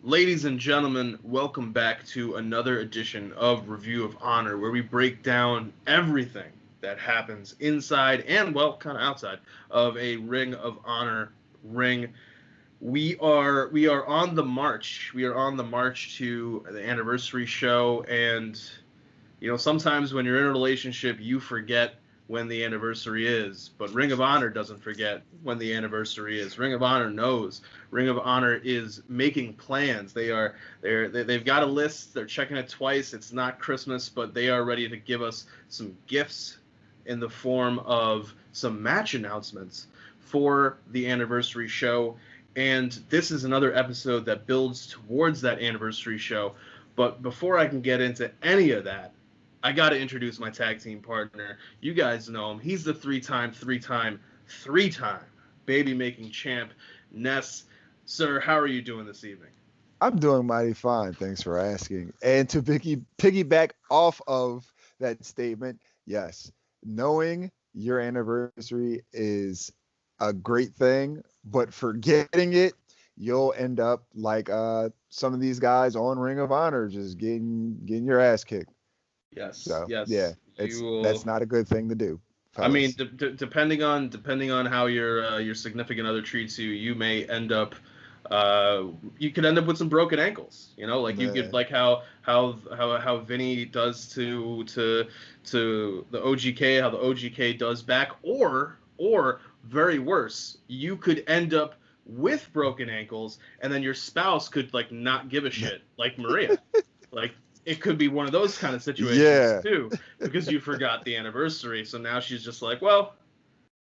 Ladies and gentlemen, welcome back to another edition of Review of Honor, where we break down everything that happens inside and, well, kind of outside of a Ring of Honor ring. We are on the march. We are on the march to the anniversary show, and sometimes when you're in a relationship, you forget when the anniversary is, but Ring of Honor doesn't forget when the anniversary is. Ring of Honor knows. Ring of Honor is making plans. They've got a list. They're checking it twice. It's not Christmas, but they are ready to give us some gifts in the form of some match announcements for the anniversary show. And this is another episode that builds towards that anniversary show. But before I can get into any of that, I got to introduce my tag team partner. You guys know him. He's the three-time baby-making champ, Ness. Sir, how are you doing this evening? I'm doing mighty fine. Thanks for asking. And to piggyback off of that statement, yes, knowing your anniversary is a great thing, but forgetting it, you'll end up like some of these guys on Ring of Honor, just getting your ass kicked. Yes. So, yes. Yeah, that's not a good thing to do. Fellas. I mean, depending on how your significant other treats you, you may end up you could end up with some broken ankles. Like you could, like how Vinny does to the OGK, how the OGK does back, or very worse, you could end up with broken ankles, and then your spouse could like not give a shit, like Maria. Like, it could be one of those kind of situations too, because you forgot the anniversary. So now she's just like, well,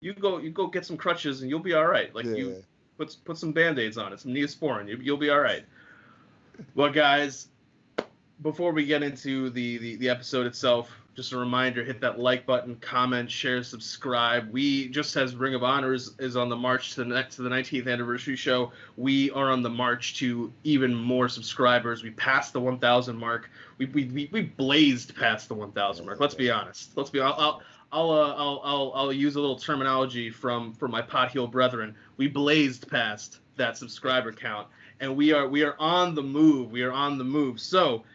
you go get some crutches and you'll be all right. Like you put some Band-Aids on it, some Neosporin, you'll be all right. Well, guys, before we get into the episode itself, just a reminder, hit that like button, comment, share, subscribe. We, just as Ring of Honor is on the march to the 19th anniversary show, we are on the march to even more subscribers. We passed the 1,000 mark. We blazed past the 1,000 mark. Let's be honest. I'll use a little terminology from my potheel brethren. We blazed past that subscriber count, and we are on the move. We are on the move. So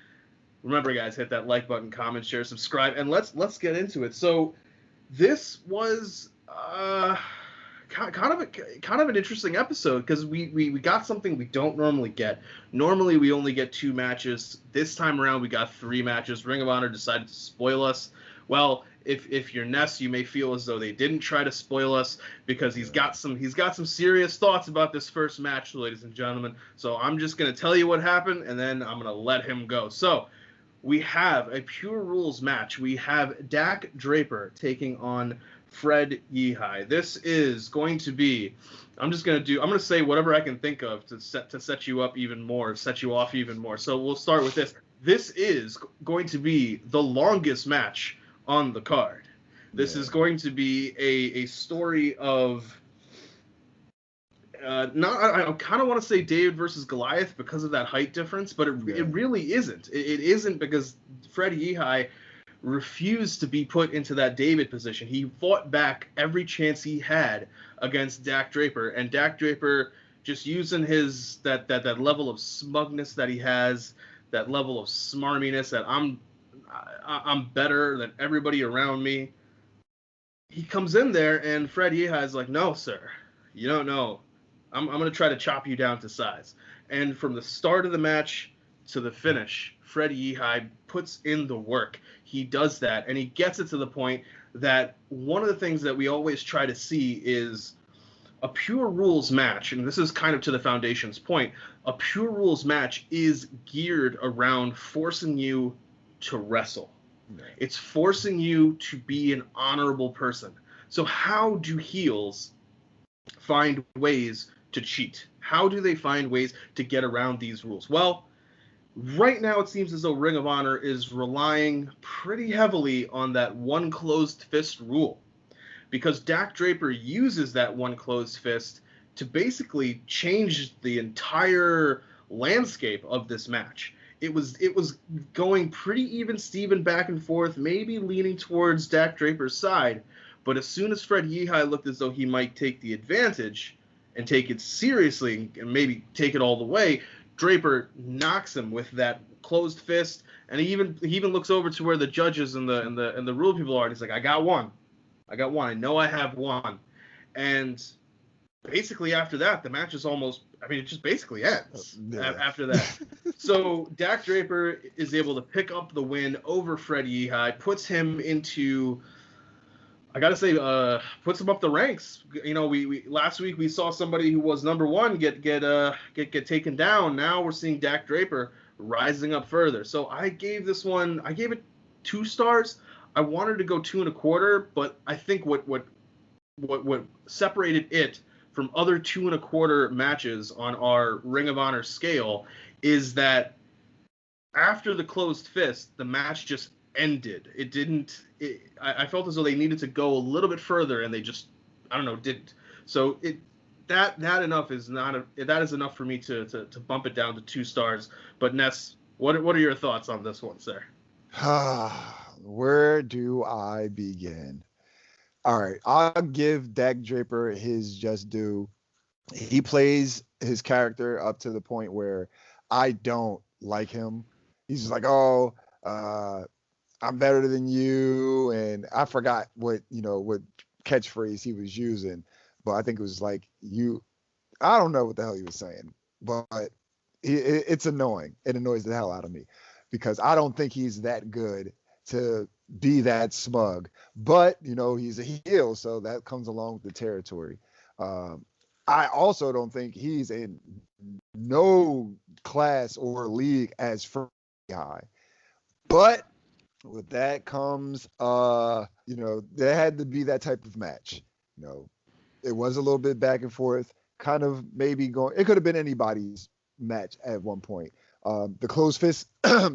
remember, guys, hit that like button, comment, share, subscribe, and let's get into it. So this was kind of an interesting episode, because we got something we don't normally get. Normally we only get 2 matches. This time around we got 3 matches. Ring of Honor decided to spoil us. Well, if you're Ness, you may feel as though they didn't try to spoil us, because he's got some serious thoughts about this first match, ladies and gentlemen. So I'm just gonna tell you what happened, and then I'm gonna let him go. So we have a Pure Rules match. We have Dak Draper taking on Fred Yeehai. This is going to be, I'm going to say whatever I can think of to set you up even more, set you off even more. So we'll start with this. This is going to be the longest match on the card. This is going to be a story of I kind of want to say David versus Goliath because of that height difference, but it really isn't. It isn't, because Fred Yeehai refused to be put into that David position. He fought back every chance he had against Dak Draper, and Dak Draper, just using his that level of smugness that he has, that level of smarminess, that I'm better than everybody around me. He comes in there, and Fred Yeehai is like, "No, sir, you don't know. I'm going to try to chop you down to size." And from the start of the match to the finish, Fred Yeehai puts in the work. He does that, and he gets it to the point that one of the things that we always try to see is a Pure Rules match, and this is kind of to the Foundation's point, a Pure Rules match is geared around forcing you to wrestle. It's forcing you to be an honorable person. So how do heels find ways to cheat? How do they find ways to get around these rules? Well, right now it seems as though Ring of Honor is relying pretty heavily on that one closed fist rule, because Dak Draper uses that one closed fist to basically change the entire landscape of this match. It was going pretty even Steven back and forth, maybe leaning towards Dak Draper's side, but as soon as Fred Yeehai looked as though he might take the advantage and take it seriously and maybe take it all the way, Draper knocks him with that closed fist, and he even looks over to where the judges and the rule people are, and he's like, I got one. I know I have one. And basically after that, the match is almost, I mean, it just basically ends after that. So Dak Draper is able to pick up the win over Fred Yeehai, puts him into, I gotta say, puts him up the ranks. You know, we last week we saw somebody who was number one get taken down. Now we're seeing Dak Draper rising up further. So I gave it 2 stars. I wanted to go 2.25, but I think what separated it from other 2.25 matches on our Ring of Honor scale is that after the closed fist, the match just ended. I felt as though they needed to go a little bit further, and they just, I don't know, didn't. So that is enough for me to bump it down to 2 stars. But Ness, what are your thoughts on this one, sir? Where do I begin? All right, I'll give Dak Draper his just due. He plays his character up to the point where I don't like him. He's just like, oh, I'm better than you, and I forgot what catchphrase he was using, but I think it was like I don't know what the hell he was saying, but it's annoying. It annoys the hell out of me because I don't think he's that good to be that smug, but he's a heel, so that comes along with the territory. I also don't think he's in no class or league as Fred Yeehai, but with that comes, there had to be that type of match. It was a little bit back and forth, kind of maybe going. It could have been anybody's match at one point. The closed fist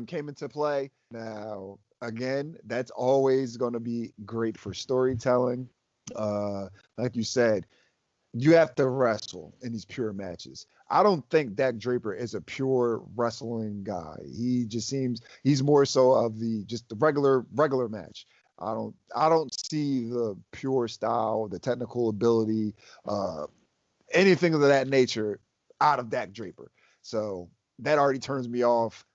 came into play. Now, again, that's always going to be great for storytelling. Like you said, you have to wrestle in these pure matches. I don't think Dak Draper is a pure wrestling guy. He just seems he's more so of the regular match. I don't see the pure style, the technical ability, anything of that nature out of Dak Draper. So that already turns me off.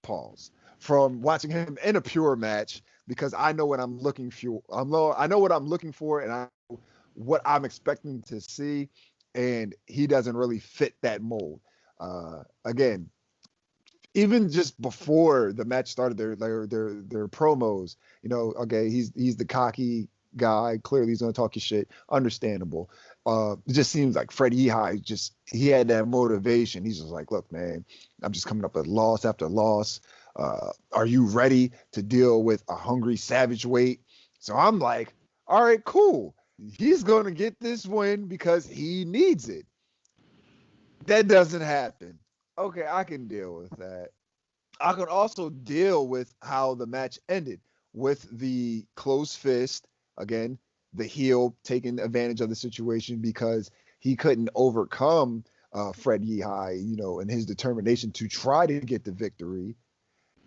Pause from watching him in a pure match because I know what I'm looking for. I know what I'm looking for, and I know what I'm expecting to see, and he doesn't really fit that mold. Again, even just before the match started, their promos, okay, he's the cocky guy. Clearly, he's gonna talk your shit. Understandable. It just seems like Fred Yeehai he had that motivation. He's just like, look, man, I'm just coming up with loss after loss. Are you ready to deal with a hungry savage weight? So I'm like, all right, cool. He's going to get this win because he needs it. That doesn't happen. Okay, I can deal with that. I could also deal with how the match ended with the closed fist. Again, the heel taking advantage of the situation because he couldn't overcome Fred Yeehai, and his determination to try to get the victory.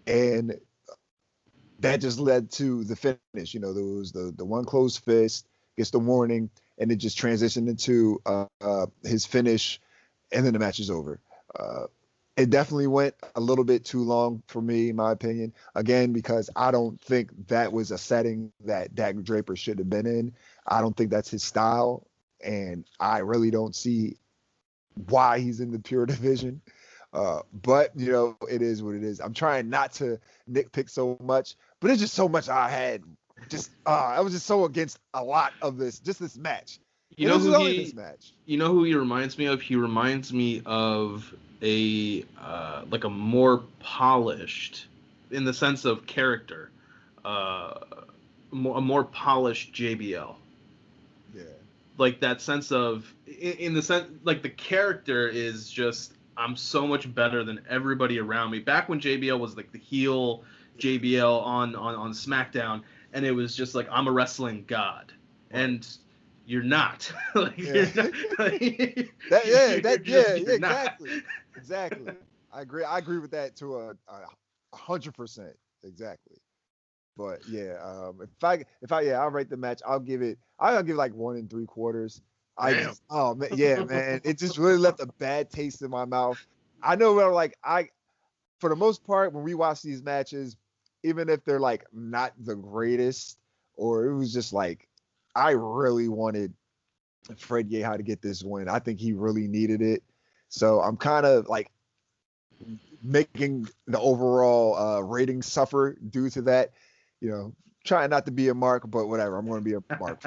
And that just led to the finish. There was the one closed fist, gets the warning, and it just transitioned into his finish, and then the match is over. It definitely went a little bit too long for me, in my opinion. Again, because I don't think that was a setting that Dak Draper should have been in. I don't think that's his style, and I really don't see why he's in the pure division. But it is what it is. I'm trying not to nitpick so much, but it's just so much I had. I was just so against a lot of this match. This match. You know who he reminds me of? He reminds me of a more polished, in the sense of character, a more polished JBL. Yeah. Like that sense of, in the sense, like the character is just, I'm so much better than everybody around me. Back when JBL was like the heel JBL on SmackDown, and it was just like, I'm a wrestling god, and you're not. You're not. Exactly. I agree with that to 100%. Exactly. But yeah, I'll rate the match. I'll give like 1 3/4. Man, it just really left a bad taste in my mouth I know for the most part, when we watch these matches, even if they're like not the greatest, or it was just like, I really wanted Fred Yeehai to get this win. I think he really needed it. So I'm kind of like making the overall rating suffer due to that. Trying not to be a mark, but whatever. I'm going to be a mark.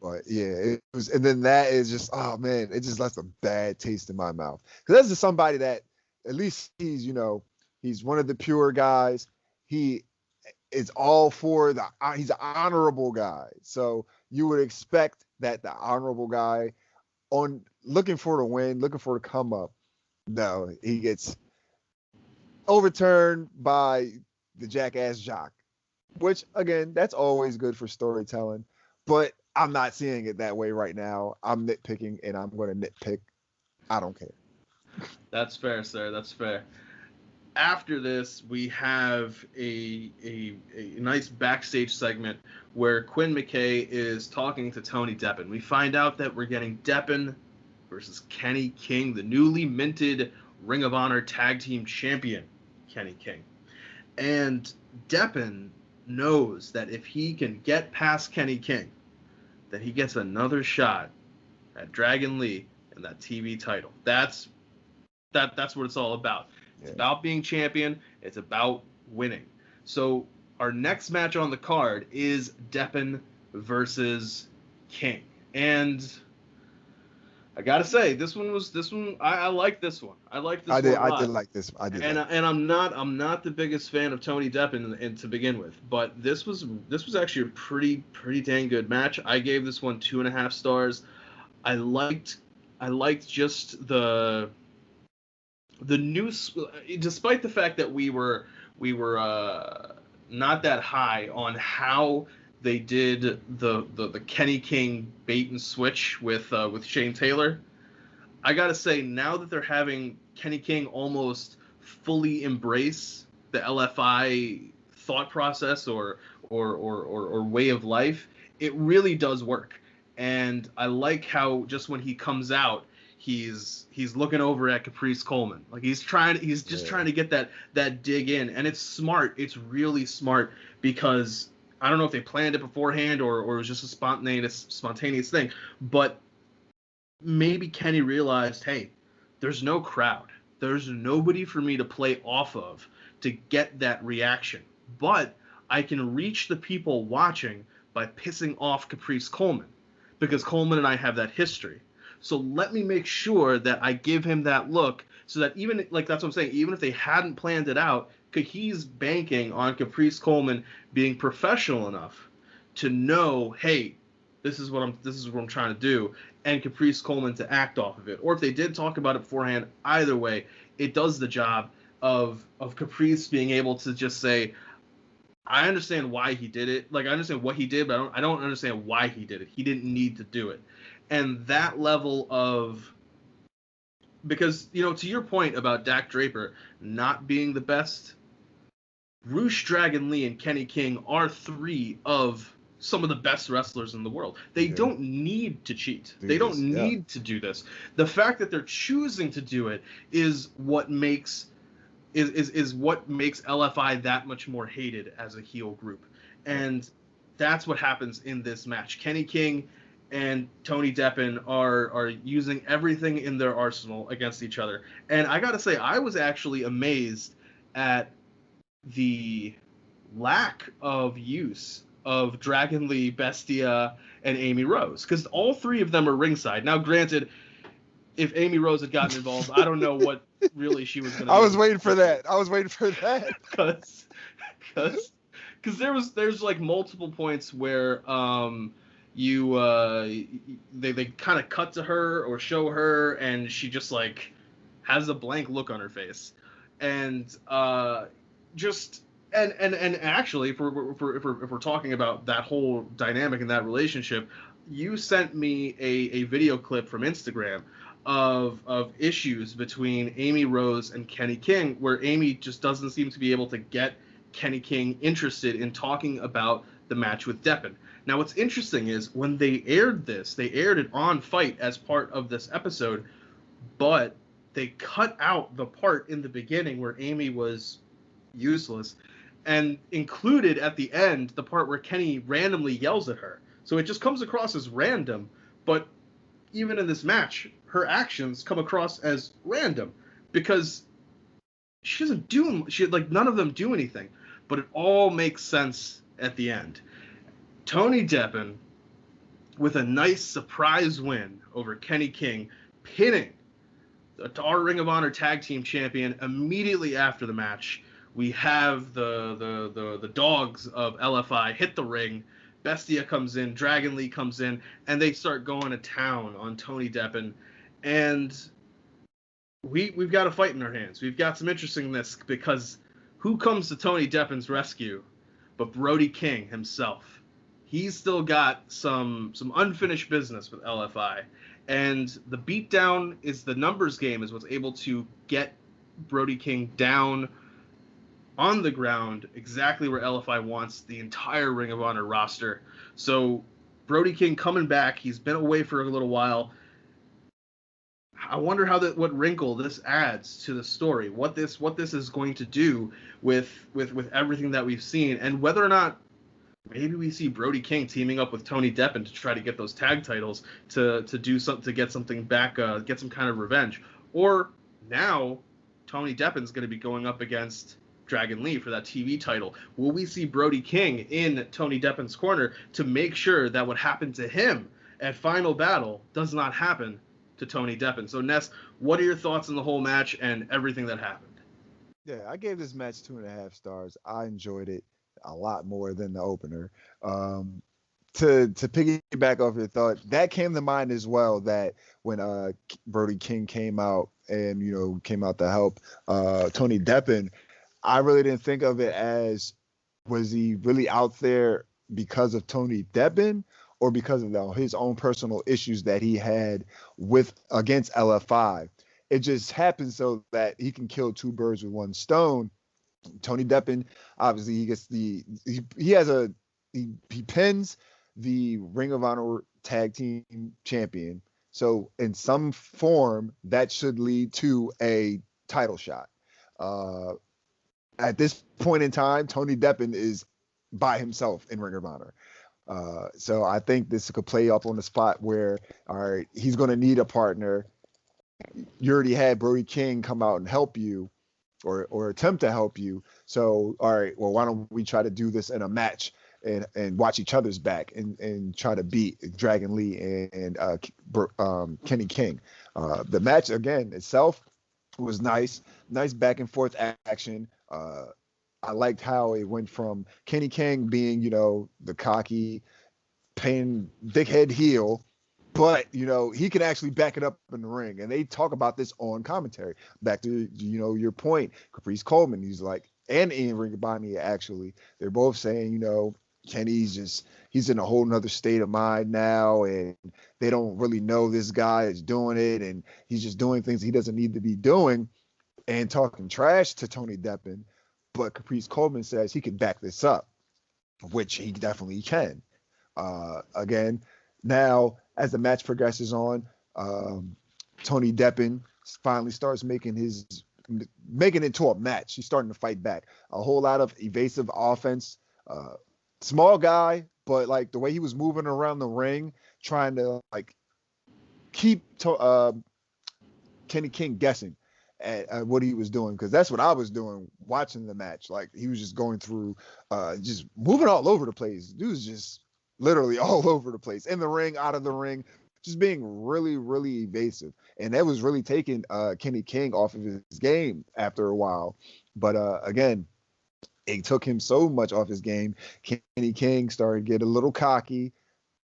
But yeah, it was, and then that is just, oh man, it just left a bad taste in my mouth. Because this is somebody that at least he's one of the pure guys. He is all for he's an honorable guy. So you would expect that the honorable guy looking for the win, looking for the come up. No, he gets overturned by the jackass jock, which again, that's always good for storytelling, but I'm not seeing it that way right now. I'm nitpicking, and I'm going to nitpick. I don't care. That's fair, sir. That's fair. After this, we have a nice backstage segment where Quinn McKay is talking to Tony Deppen. We find out that we're getting Deppen versus Kenny King, the newly minted Ring of Honor Tag Team Champion, Kenny King. And Deppen knows that if he can get past Kenny King, that he gets another shot at Dragon Lee and that TV title. That's what it's all about. It's about being champion. It's about winning. So our next match on the card is Deppen versus King. And I gotta say, I like this one. I like this one. I did like this. And I'm not the biggest fan of Tony Deppen and to begin with, but this was actually a pretty dang good match. I gave this one 2.5 stars. I liked just the news, despite the fact that we were not that high on how they did the Kenny King bait and switch with Shane Taylor. I gotta say, now that they're having Kenny King almost fully embrace the LFI thought process or way of life, it really does work. And I like how just when he comes out, he's looking over at Caprice Coleman. Like he's trying to get that dig in, and it's smart. It's really smart, because I don't know if they planned it beforehand or it was just a spontaneous thing, but maybe Kenny realized, hey, there's no crowd. There's nobody for me to play off of to get that reaction. But I can reach the people watching by pissing off Caprice Coleman, because Coleman and I have that history. So let me make sure that I give him that look, so that even, like, that's what I'm saying, even if they hadn't planned it out, because he's banking on Caprice Coleman being professional enough to know, hey, this is what I'm trying to do, and Caprice Coleman to act off of it. Or if they did talk about it beforehand, either way, it does the job of Caprice being able to just say, I understand why he did it. Like, I understand what he did, but I don't understand why he did it. He didn't need to do it. And that level of, because, to your point about Dak Draper not being the best, Roosh, Dragon Lee, and Kenny King are 3 of some of the best wrestlers in the world. They don't need to cheat. They don't need to do this. The fact that they're choosing to do it is what makes what makes LFI that much more hated as a heel group. And that's what happens in this match. Kenny King and Tony Deppen are using everything in their arsenal against each other. And I gotta say, I was actually amazed at the lack of use of Dragon Lee, Bestia, and Amy Rose, because all 3 of them are ringside. Now, granted, if Amy Rose had gotten involved, I don't know what really she was going to do. I was waiting for that. Because there's like multiple points where they kind of cut to her or show her, and she just like has a blank look on her face, and And actually, if we're talking about that whole dynamic in that relationship, you sent me a video clip from Instagram of issues between Amy Rose and Kenny King, where Amy just doesn't seem to be able to get Kenny King interested in talking about the match with Deppen. Now, what's interesting is when they aired it on Fight as part of this episode, but they cut out the part in the beginning where Amy was useless and included at the end the part where Kenny randomly yells at her. So it just comes across as random, but even in this match, her actions come across as random because she doesn't do none of them do anything, but it all makes sense at the end. Tony Deppen with a nice surprise win over Kenny King, pinning our Ring of Honor Tag Team Champion. Immediately after the match, we have the dogs of LFI hit the ring. Bestia comes in, Dragon Lee comes in, and they start going to town on Tony Deppen. And we've got a fight in our hands. We've got some interestingness because who comes to Tony Deppen's rescue but Brody King himself? He's still got some unfinished business with LFI. And the beatdown is the numbers game, is what's able to get Brody King down on the ground exactly where LFI wants the entire Ring of Honor roster. So Brody King coming back. He's been away for a little while. I wonder what wrinkle this adds to the story. What this is going to do with everything that we've seen, and whether or not maybe we see Brody King teaming up with Tony Deppen to try to get those tag titles to do something, to get something back, get some kind of revenge. Or now Tony Deppen's going to be going up against Dragon Lee for that TV title. Will we see Brody King in Tony Deppen's corner to make sure that what happened to him at Final Battle does not happen to Tony Deppen? So Ness, what are your thoughts on the whole match and everything that happened? Yeah, I gave this match 2.5 stars. I enjoyed it a lot more than the opener. To piggyback off your thought, that came to mind as well, that when Brody King came out and came out to help Tony Deppen, I really didn't think of it as, was he really out there because of Tony Deppen or because of his own personal issues that he had against LFI. It just happens so that he can kill two birds with one stone. Tony Deppen, obviously, he pins the Ring of Honor Tag Team Champion. So in some form, that should lead to a title shot. At this point in time, Tony Deppen is by himself in Ring of Honor. So I think this could play up on the spot where, all right, he's going to need a partner. You already had Brody King come out and help you, or attempt to help you. So, all right, well, why don't we try to do this in a match and watch each other's back and try to beat Dragon Lee and Kenny King. The match, again, itself was nice back and forth action. I liked how it went from Kenny King being, the cocky, pain, dickhead heel, but, he can actually back it up in the ring. And they talk about this on commentary. Back to, your point, Caprice Coleman, he's like, and Ian Riccaboni, actually, they're both saying, Kenny's he's in a whole nother state of mind now, and they don't really know this guy is doing it, and he's just doing things he doesn't need to be doing, and talking trash to Tony Deppen. But Caprice Coleman says he can back this up, which he definitely can. Again, now as the match progresses on, Tony Deppen finally starts making it to a match. He's starting to fight back. A whole lot of evasive offense. Small guy, but like the way he was moving around the ring, trying to keep Kenny King guessing at what he was doing, because that's what I was doing watching the match. Like, he was just going through, just moving all over the place. Dude was just literally all over the place, in the ring, out of the ring, just being really, really evasive. And that was really taking Kenny King off of his game after a while. But again, it took him so much off his game. Kenny King started to get a little cocky.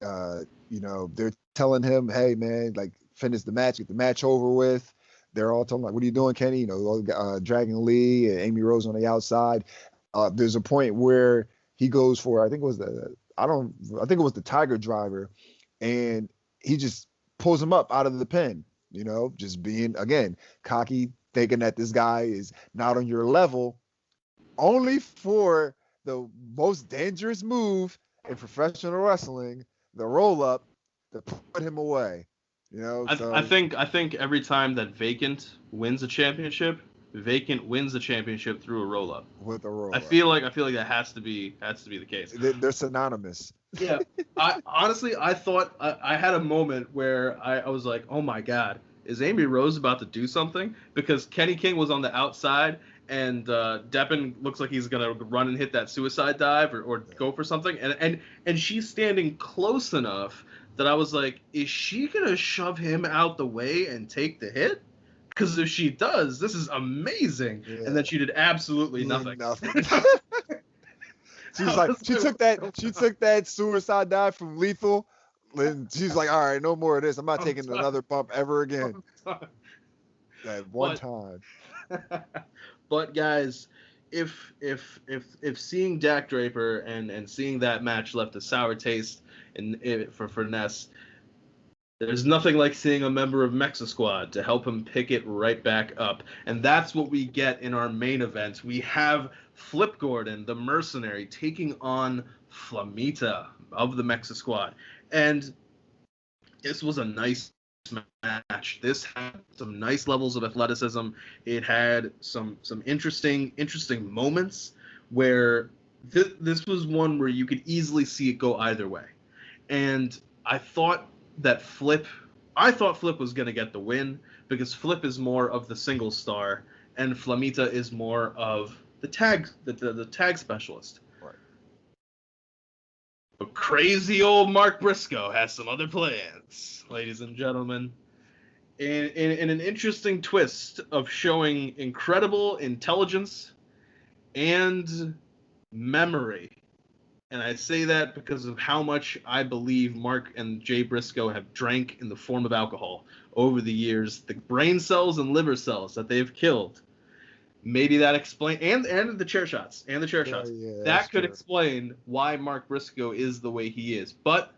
They're telling him, hey, man, finish the match, get the match over with. They're all telling him, what are you doing, Kenny? Dragon Lee and Amy Rose on the outside. There's a point where he goes for, I think it was the Tiger Driver, and he just pulls him up out of the pin, just being, again, cocky, thinking that this guy is not on your level, only for the most dangerous move in professional wrestling, the roll-up, to put him away. You know, I think every time that Vacant wins a championship, Vacant wins the championship through a roll up. with a roll I up. feel like that has to be the case. They're synonymous. Yeah, I honestly I thought I had a moment where I was like, oh my god, is Amy Rose about to do something? Because Kenny King was on the outside and Deppen looks like he's gonna run and hit that suicide dive or go for something, and she's standing close enough that I was like, is she gonna shove him out the way and take the hit? Because if she does, this is amazing. Yeah. And then she did absolutely nothing. She's like, she took that suicide dive from Lethal, and she's like, all right, no more of this. I'm not taking another bump ever again. That one time. But guys, if seeing Dak Draper and seeing that match left a sour taste for Ness, there's nothing like seeing a member of Mexa Squad to help him pick it right back up. And that's what we get in our main event. We have Flip Gordon, the mercenary, taking on Flamita of the Mexa Squad. And this was a nice match. This had some nice levels of athleticism. It had some interesting moments where this was one where you could easily see it go either way. And I thought Flip was going to get the win because Flip is more of the single star and Flamita is more of the tag specialist. Right. But crazy old Mark Briscoe has some other plans, ladies and gentlemen. In an interesting twist of showing incredible intelligence and memory. And I say that because of how much I believe Mark and Jay Briscoe have drank in the form of alcohol over the years. The brain cells and liver cells that they've killed. Maybe that explains, and the chair shots. Yeah, that could explain why Mark Briscoe is the way he is. But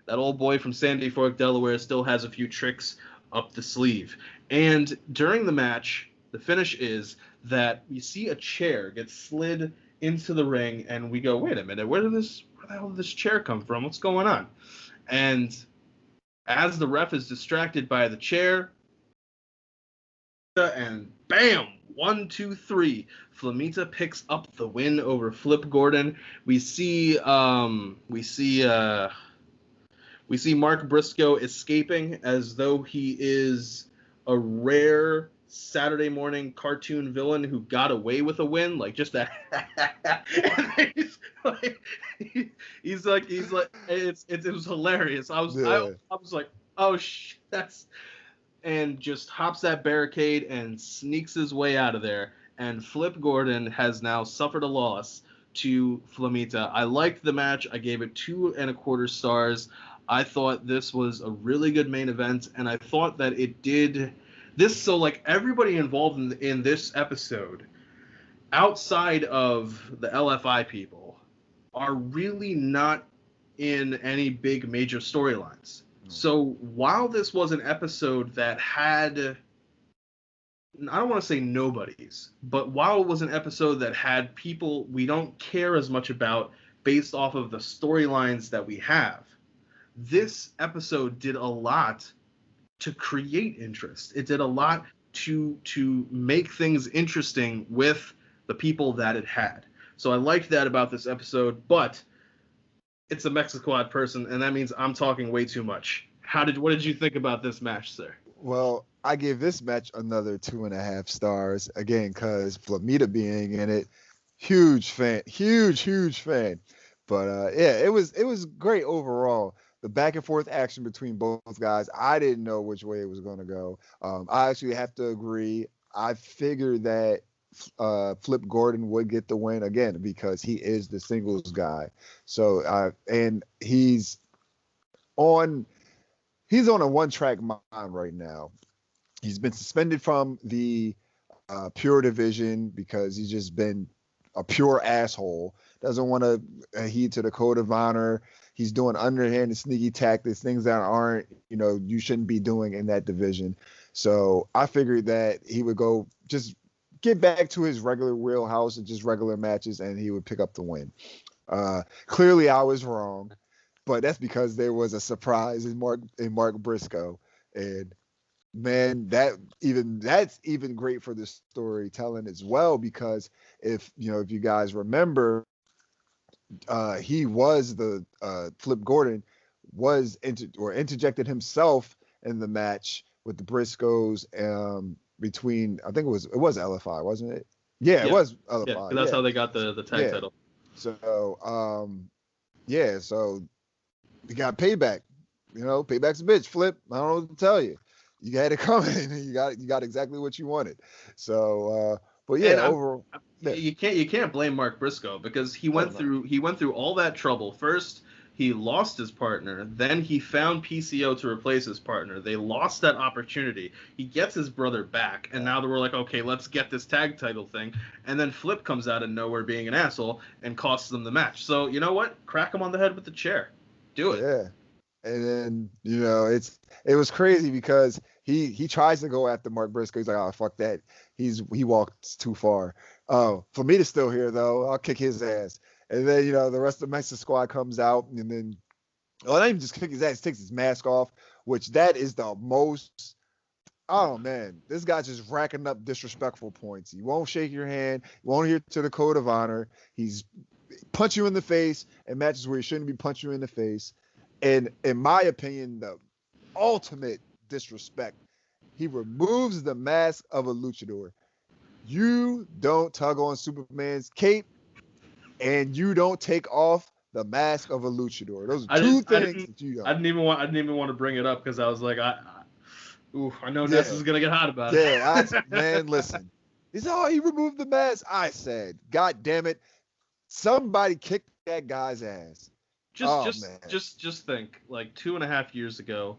that old boy from Sandy Fork, Delaware still has a few tricks up the sleeve. And during the match, the finish is that we see a chair get slid into the ring, and we go, wait a minute, where the hell did this chair come from? What's going on? And as the ref is distracted by the chair, and bam, 1, 2, 3, Flamita picks up the win over Flip Gordon. We see Mark Briscoe escaping as though he is a rare Saturday morning cartoon villain who got away with a win, like just that. he's like it was hilarious. I was like, oh that's, and just hops that barricade and sneaks his way out of there. And Flip Gordon has now suffered a loss to Flamita. I liked the match. I gave it 2.25 stars. I thought this was a really good main event, and I thought that it did this, so like everybody involved in this episode outside of the LFI people are really not in any big major storylines. So while this was an episode that had, I don't want to say nobodies, but while it was an episode that had people we don't care as much about based off of the storylines that we have, this episode did a lot to create interest. It did a lot to make things interesting with the people that it had. So I liked that about this episode, but it's a Mexico Squad person, and that means I'm talking way too much. What did you think about this match, sir? Well, I gave this match another 2.5 stars, again, because Flamita being in it, huge fan. But yeah, it was great overall. The back and forth action between both guys, I didn't know which way it was going to go. I actually have to agree. I figured that Flip Gordon would get the win again because he is the singles guy. So and he's on a one-track mind right now. He's been suspended from the pure division because he's just been a pure asshole. Doesn't want to heed to the code of honor. He's doing underhanded, sneaky tactics, things that aren't, you shouldn't be doing in that division. So I figured that he would go just get back to his regular wheelhouse and just regular matches, and he would pick up the win. Clearly, I was wrong, but that's because there was a surprise in Mark Briscoe. And man, that's even great for the storytelling as well, because if you guys remember, he was the Flip Gordon was interjected himself in the match with the Briscoes, between, I think it was LFI, wasn't it? Yeah, it was LFI. Yeah, that's how they got the tag title. So so you got payback. Payback's a bitch. Flip, I don't know what to tell you. You had it coming. You got exactly what you wanted. So, but yeah, overall, you can't blame Mark Briscoe, because he went through all that trouble. First, he lost his partner. Then he found PCO to replace his partner. They lost that opportunity. He gets his brother back, and now we're like, okay, let's get this tag title thing. And then Flip comes out of nowhere being an asshole and costs them the match. So you know what? Crack him on the head with the chair. Do it. Yeah. And then, it was crazy because he tries to go after Mark Briscoe. He's like, oh, fuck that. He walked too far. For me to still here, though, I'll kick his ass. And then, the rest of the Mexican squad comes out, and then, not even just kick his ass, takes his mask off, which that is the most, oh man, this guy's just racking up disrespectful points. He won't shake your hand. He won't adhere to the code of honor. He's punch you in the face in matches where he shouldn't be punching you in the face. And in my opinion, the ultimate disrespect, he removes the mask of a luchador. You don't tug on Superman's cape, and you don't take off the mask of a luchador. Those are two things that you don't. I didn't even want to bring it up, because I was like, I know Ness is gonna get hot about it. Yeah, man, listen. He said, he removed the mask. I said, God damn it, somebody kicked that guy's ass. Just think, like 2.5 years ago,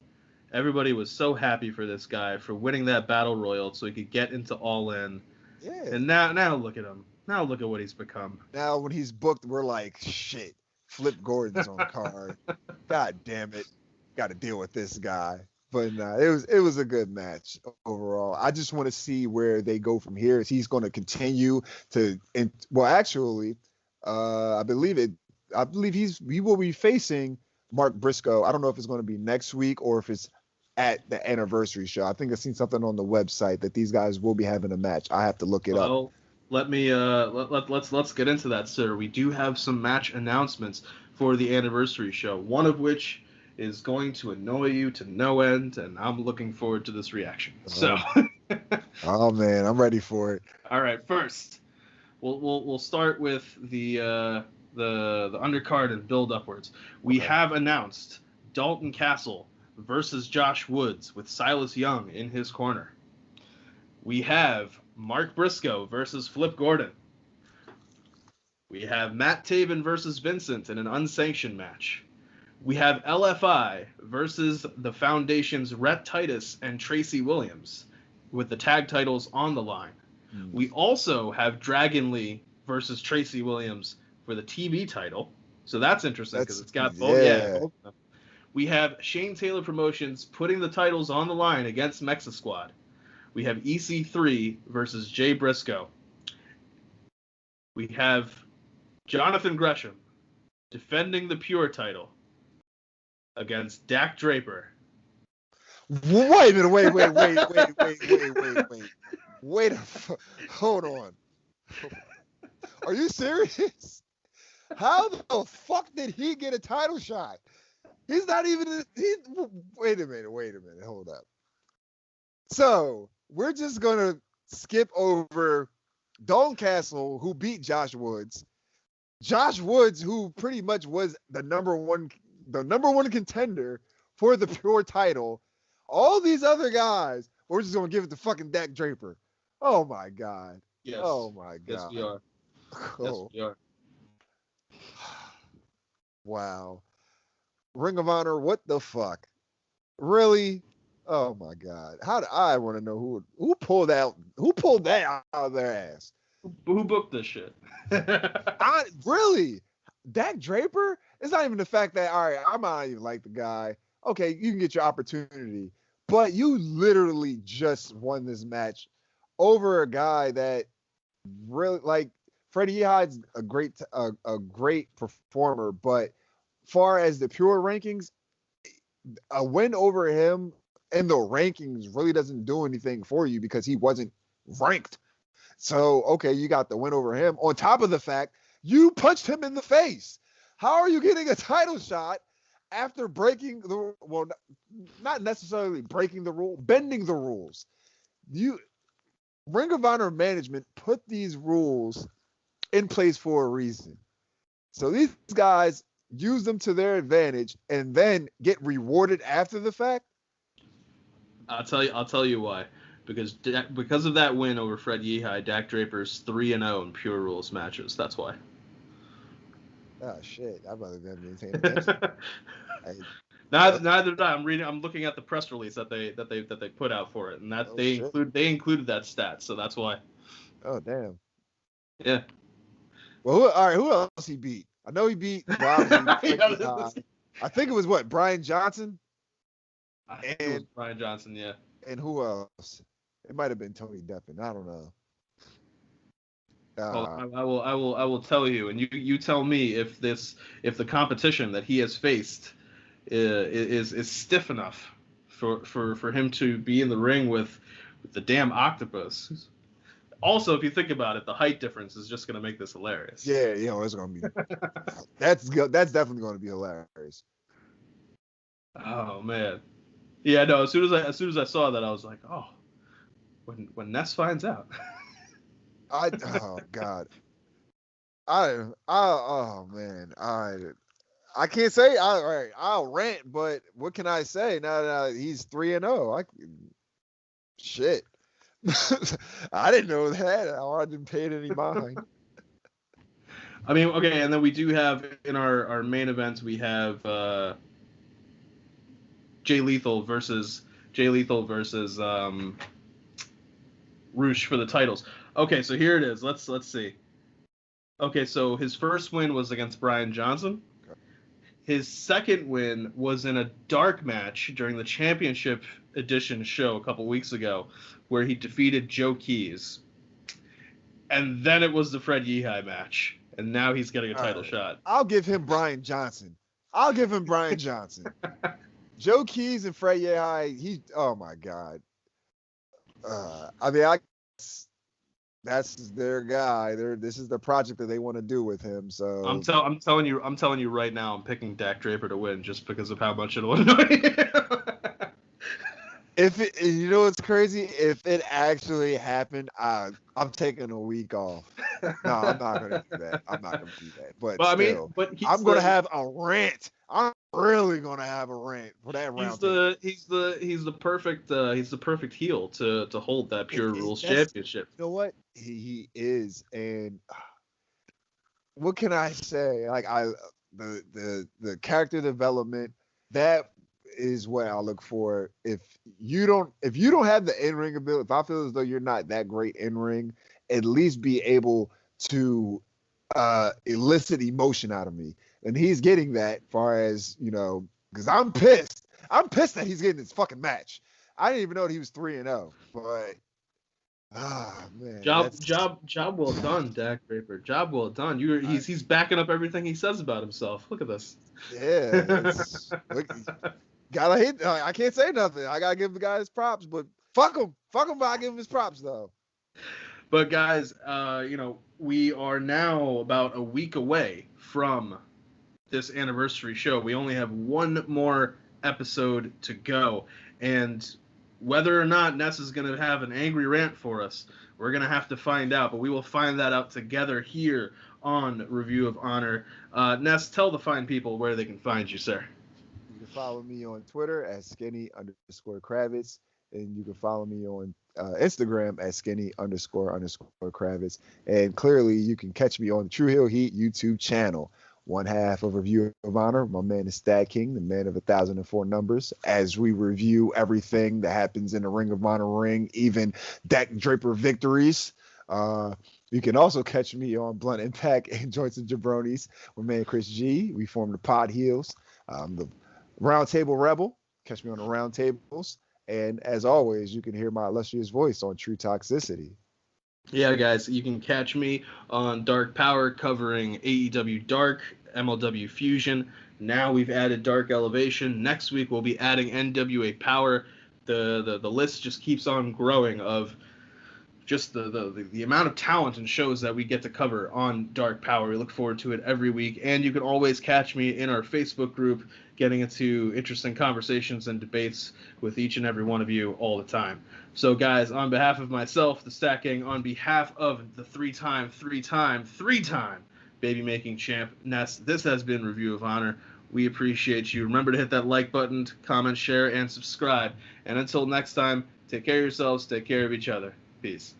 everybody was so happy for this guy for winning that battle royal so he could get into All In. Yeah. And now look at him. Now look at what he's become. Now when he's booked, we're like, shit, Flip Gordon's on the card. God damn it. Got to deal with this guy. But it was a good match overall. I just want to see where they go from here. Is he's going to continue to, actually, I believe he will be facing Mark Briscoe. I don't know if it's going to be next week or if it's at the anniversary show. I think I've seen something on the website that these guys will be having a match. I have to look it up. Let me let's get into that, sir. We do have some match announcements for the anniversary show, one of which is going to annoy you to no end, and I'm looking forward to this reaction. So oh man, I'm ready for it. All right, first we'll start with the undercard and build upwards. We have announced Dalton Castle versus Josh Woods with Silas Young in his corner. We have Mark Briscoe versus Flip Gordon. We have Matt Taven versus Vincent in an unsanctioned match. We have LFI versus the Foundation's Rhett Titus and Tracy Williams with the tag titles on the line. We also have Dragon Lee versus Tracy Williams for the TV title. So that's interesting because it's got both. Yeah. Both of them. We have Shane Taylor Promotions putting the titles on the line against Mexa Squad. We have EC3 versus Jay Briscoe. We have Jonathan Gresham defending the Pure title against Dak Draper. Wait a minute, wait. Hold on. Are you serious? How the fuck did he get a title shot? He's not even. Wait a minute. Hold up. So we're just gonna skip over Dalton Castle, who beat Josh Woods. Josh Woods, who pretty much was the number one contender for the Pure title. All these other guys, we're just gonna give it to fucking Dak Draper. Oh my God. Yes. Oh my God. Yes, we are. Yes, we are. Wow. Ring of Honor, what the fuck? Really? Oh my God. I want to know who pulled that out of their ass. Who booked this shit? Really? Dak Draper? It's not even the fact that, all right, I might not even like the guy. Okay, you can get your opportunity. But you literally just won this match over a guy that really, like, Freddie Yeehai's a great performer, but far as the Pure rankings, a win over him in the rankings really doesn't do anything for you because he wasn't ranked. So, okay, you got the win over him. On top of the fact, you punched him in the face. How are you getting a title shot after breaking the, well, not necessarily breaking the rule, bending the rules? Ring of Honor management put these rules in place for a reason. So these guys use them to their advantage and then get rewarded after the fact. I'll tell you why. Because of that win over Fred Yeehai, Dak Draper's 3-0 in pure rules matches. That's why. Oh shit! I'd rather than maintain attention. Neither did I. I'm looking at the press release that they put out for it, and that they included that stat. So that's why. Oh damn. Yeah. Well, who else he beat? I know he beat. I think it was Brian Johnson. I think it was Brian Johnson, yeah. And who else? It might have been Tony Deppen. I don't know. I will tell you, and you tell me if the competition that he has faced is stiff enough for him to be in the ring with the damn octopus. Also, if you think about it, the height difference is just going to make this hilarious. Yeah, it's going to be. That's definitely going to be hilarious. Oh man, yeah, no. As soon as I saw that, I was like, oh, when Ness finds out. Oh God. Oh man. I can't say I'll rant, but what can I say now that he's 3-0? Shit. I didn't know that, or I didn't pay it any mind. I mean, okay, and then we do have in our main events, we have Jay Lethal versus Roosh for the titles. Okay, so here it is. Let's see. Okay, so his first win was against Brian Johnson. His second win was in a dark match during the Championship Edition show a couple weeks ago, where he defeated Joe Keys. And then it was the Fred Yeehai match, and now he's getting a title shot. I'll give him Brian Johnson. Joe Keys and Fred Yeehai, oh my God. That's their guy. This is the project that they want to do with him. So I'm telling you right now, I'm picking Dak Draper to win just because of how much it'll annoy him. You know what's crazy? If it actually happened, I'm taking a week off. No, I'm not gonna do that. I'm But still, I'm gonna have a rant. I'm really gonna have a rant for that round. He's the perfect heel to hold that Pure Rules Championship. You know what? He is, and what can I say? Like the character development, that is what I look for. If you don't have the in-ring ability, if I feel as though you're not that great in-ring, at least be able to elicit emotion out of me. And he's getting that, far as, because I'm pissed. I'm pissed that he's getting this fucking match. I didn't even know that he was 3-0, but man. Job well done, Dak Draper. Job well done. He's backing up everything he says about himself. Look at this. Yeah. Gotta hit. I can't say nothing. I gotta give the guy his props, but fuck him. But I give him his props though. But guys, we are now about a week away from this anniversary show. We only have one more episode to go, and whether or not Ness is going to have an angry rant for us, we're going to have to find out. But we will find that out together here on Review of Honor. Ness, tell the fine people where they can find you, sir. You can follow me on Twitter at skinny_Kravitz, and you can follow me on Instagram at skinny__Kravitz. And clearly, you can catch me on the True Hill Heat YouTube channel. One half of Review of Honor. My man is StatKing, the man of 1,004 numbers, as we review everything that happens in the Ring of Honor ring, even Dak Draper victories. You can also catch me on Blunt Impact and Joints and Jabronis with man Chris G. We form the Pod Heels, the Roundtable Rebel. Catch me on the Roundtables. And as always, you can hear my illustrious voice on True Toxicity. Yeah, guys, you can catch me on Dark Power covering AEW Dark, MLW Fusion. Now we've added Dark Elevation. Next week we'll be adding NWA Power. the list just keeps on growing of just the amount of talent and shows that we get to cover on Dark Power. We look forward to it every week, and you can always catch me in our Facebook group getting into interesting conversations and debates with each and every one of you all the time. So guys, on behalf of myself, the StatKing, on behalf of the three-time baby-making champ Ness, this has been Review of Honor. We appreciate you. Remember to hit that like button, comment, share, and subscribe. And until next time, take care of yourselves, take care of each other. Peace.